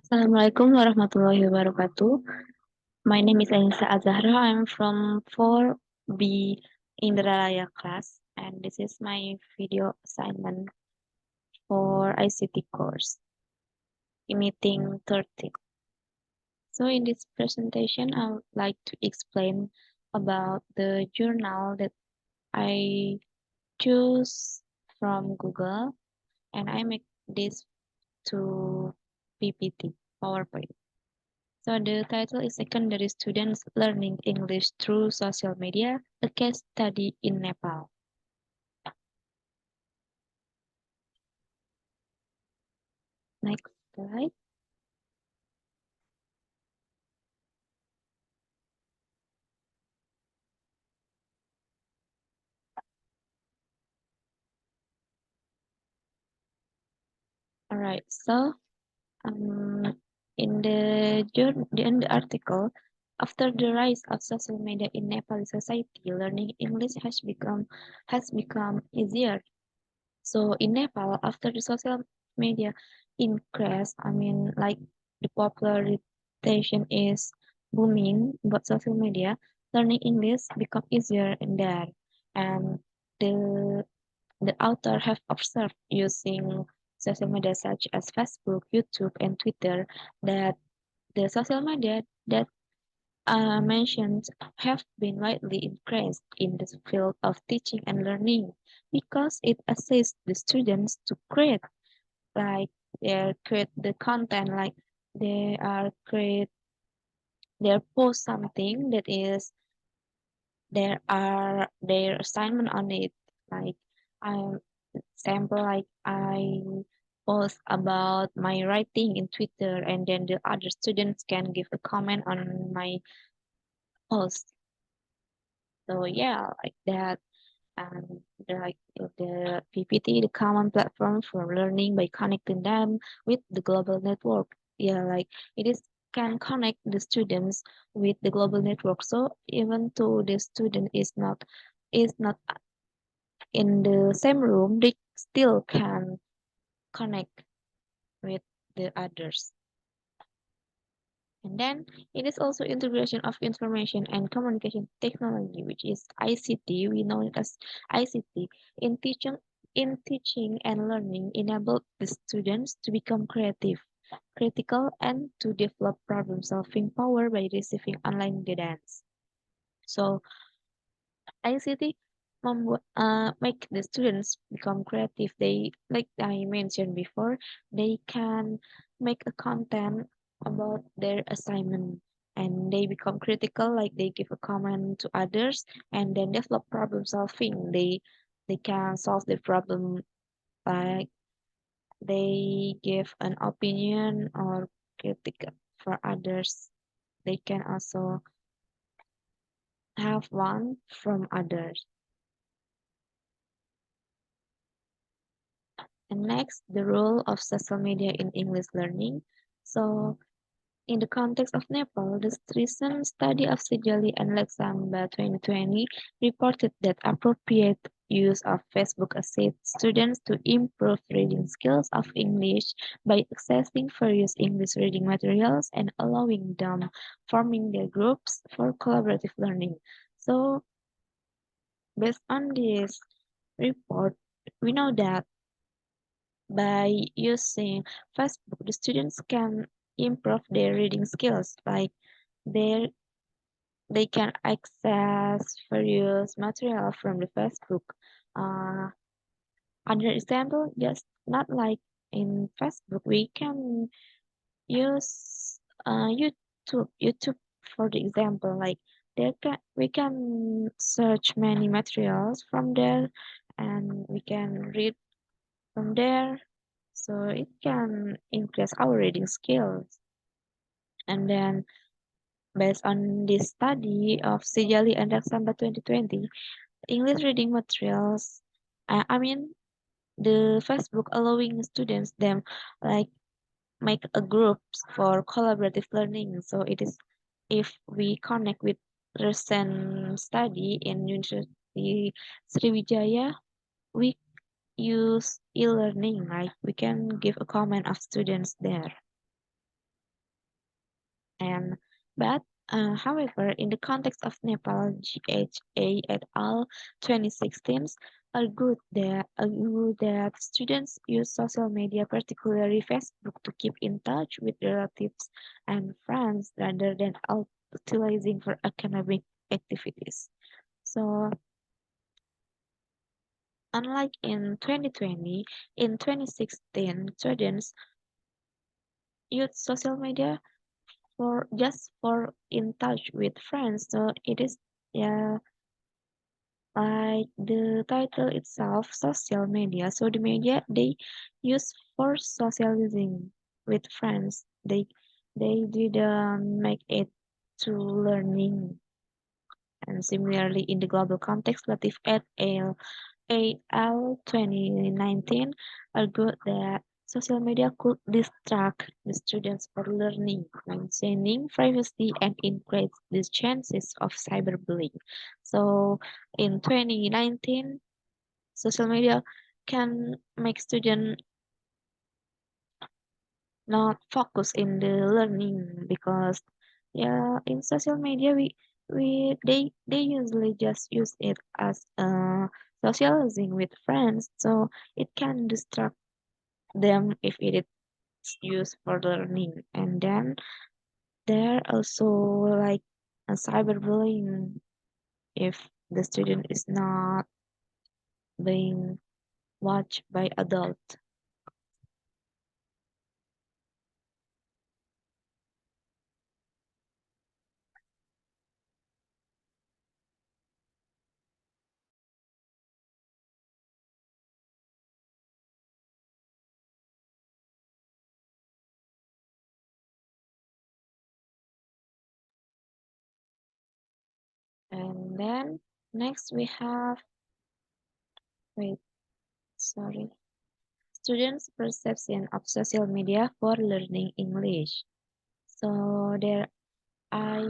Assalamualaikum warahmatullahi wabarakatuh. My name is Annisa Azzahra. I'm from 4B Indralaya class, and this is my video assignment for ICT course, meeting 30. So in this presentation, I would like to explain about the journal that I choose from Google, and I make this to PPT, PowerPoint. So the title is Secondary Students Learning English Through Social Media, a case study in Nepal. Next slide. All right, so in the article, after the rise of social media in Nepali society, learning English has become easier. So in Nepal, after the social media increase, like the popularization is booming, but social media learning English become easier in there. And the the author have observed using social media such as Facebook, YouTube, and Twitter that the social media that mentioned have been widely increased in the field of teaching and learning because it assists the students to like create the content, like they are create they post something that is there are their assignment on it, like I sample, like I post about my writing in Twitter, and then the other students can give a comment on my post. So yeah, like that. And the PPT, the common platform for learning by connecting them with the global network. Yeah, like it is can connect the students with the global network. So even though the student is not in the same room, they still can connect with the others. And then it is also integration of information and communication technology, which is ICT. We know it as ICT in teaching and learning enable the students to become creative, critical, and to develop problem-solving power by receiving online guidance. So ICT make the students become creative. They, like I mentioned before, they can make a content about their assignment, and they become critical, like they give a comment to others and then develop problem solving. They can solve the problem, like they give an opinion or critic for others. They can also have one from others. And next, the role of social media in English learning. So, in the context of Nepal, the recent study of Sejali and Lexamba 2020 reported that appropriate use of Facebook assists students to improve reading skills of English by accessing various English reading materials and allowing them forming their groups for collaborative learning. So, based on this report, we know that by using Facebook, the students can improve their reading skills. Like they they can access various material from the Facebook. Uh, Other example, just not like in Facebook, we can use YouTube for the example. Like we can search many materials from there, and we can read from there, so it can increase our reading skills. And then, based on this study of Sejali and December 2020, English reading materials, the Facebook allowing students them like make a groups for collaborative learning. So it is, if we connect with recent study in University Sriwijaya, we use e-learning, like we can give a comment of students there. And but however, in the context of Nepal, GHA et al. 2016 argued that students use social media, particularly Facebook, to keep in touch with relatives and friends rather than utilizing for academic activities. So, unlike in 2020, in 2016, students used social media for in touch with friends. So it is, yeah, like the title itself, social media. So the media they use for socializing with friends. They didn't make it to learning. And similarly, in the global context, Latif et al. AL 2019 argued that social media could distract the students from learning, maintaining privacy, and increase the chances of cyberbullying. So, in 2019, social media can make students not focus in the learning because, yeah, in social media they usually just use it as socializing with friends, so it can distract them if it is used for learning. And then there also like a cyberbullying if the student is not being watched by adult. And then next we have, wait, sorry, students' perception of social media for learning English. So there I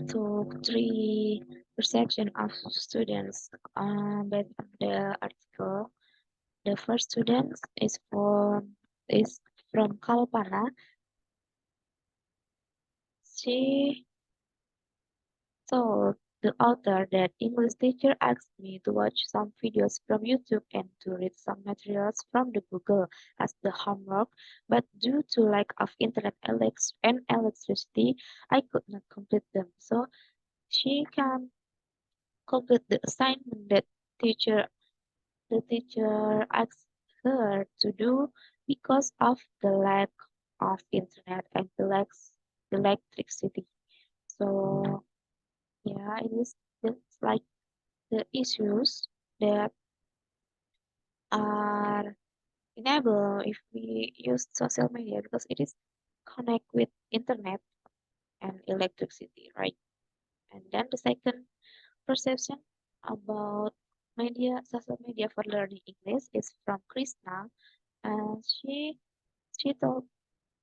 took three perception of students based on the article. The first student is from Kalpana. She told the author that English teacher asked me to watch some videos from YouTube and to read some materials from the Google as the homework, but due to lack of internet and electricity, I could not complete them. So she can complete the assignment that teacher the teacher asked her to do because of the lack of internet and the lack electricity. So yeah, it's like the issues that are enable if we use social media because it is connect with internet and electricity, right? And then the second perception about social media for learning English is from Krishna, and she told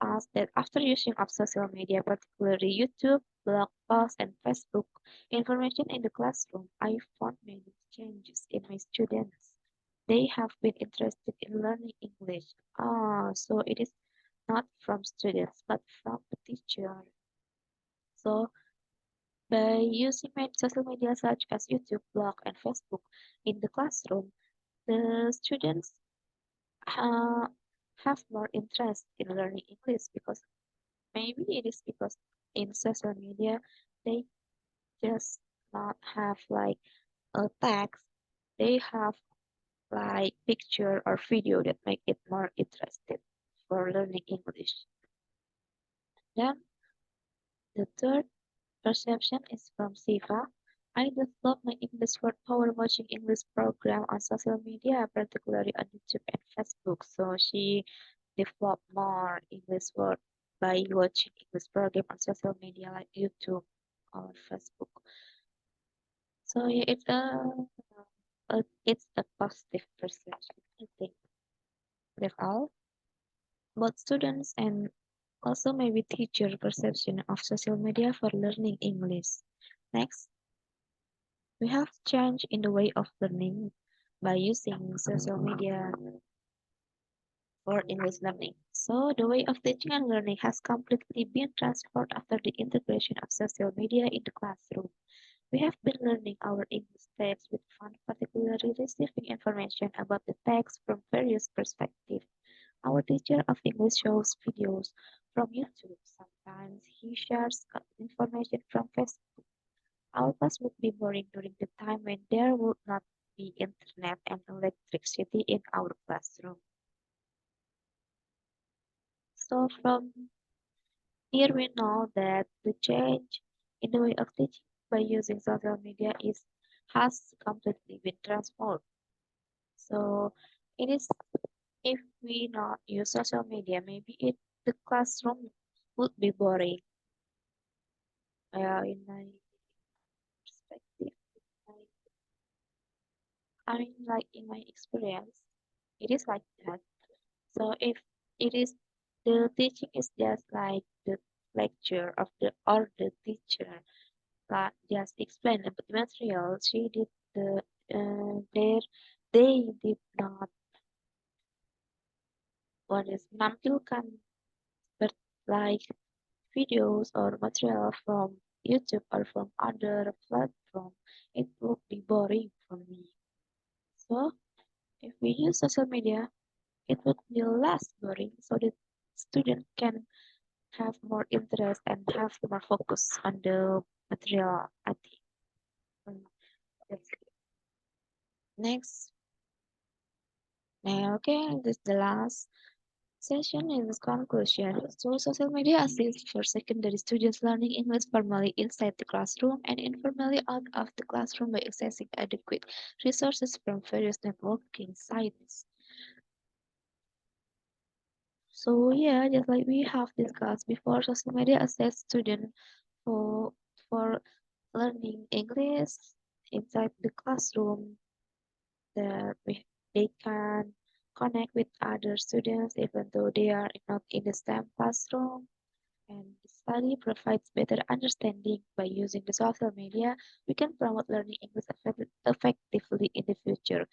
us that after using of social media, particularly YouTube, blog posts, and Facebook, information in the classroom, I found many changes in my students. They have been interested in learning English. Ah, so it is not from students, but from the teacher. So by using social media such as YouTube, blog, and Facebook in the classroom, the students uh, have more interest in learning English because maybe it is because in social media they just not have like a text, they have like picture or video that make it more interested for learning English. Then the third perception is from Siva. I developed my English word power watching English program on social media, particularly on YouTube and Facebook. So she developed more English word by watching English program on social media like YouTube or Facebook. So yeah, it's a positive perception, I think. That's all. Both students and also maybe teacher perception of social media for learning English. Next, we have change in the way of learning by using social media. for English learning. So the way of teaching and learning has completely been transformed after the integration of social media in the classroom. We have been learning our English text with fun, particularly receiving information about the text from various perspectives. Our teacher of English shows videos from YouTube. Sometimes he shares information from Facebook. Our class would be boring during the time when there would not be internet and electricity in our classroom. So from here we know that the change in the way of teaching by using social media is has completely been transformed. So it is if we not use social media, maybe the classroom would be boring. In my perspective, like in my experience, it is like that. So if it is the teaching is just like the lecture of the or the teacher that just explained about the material, she did the their they did not what is menampilkan but like videos or material from YouTube or from other platform, it would be boring for me. So if we use social media, it would be less boring so the student can have more interest and have more focus on the material, I think. Mm, that's it. Next, okay, this is the last session in this conclusion. So social media assists for secondary students learning English formally inside the classroom and informally out of the classroom by accessing adequate resources from various networking sites. So yeah, just like we have discussed before, social media assists students for for learning English inside the classroom that they can connect with other students even though they are not in the same classroom. And the study provides better understanding by using the social media. We can promote learning English effectively in the future.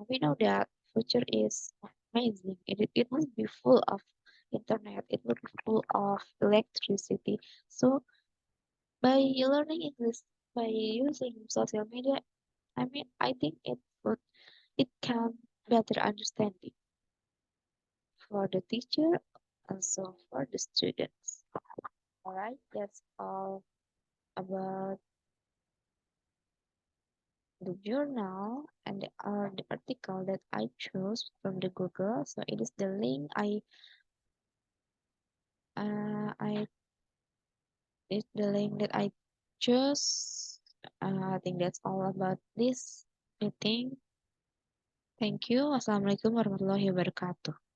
We know that future is amazing. It will be full of internet. It will be full of electricity. So by learning English by using social media, I think it can better understanding for the teacher, also for the students. All right, that's all about the journal and the article that I chose from the Google. So it is the link I it's the link that I chose. I think that's all about this meeting. Thank you. Wassalamualaikum warahmatullahi wabarakatuh.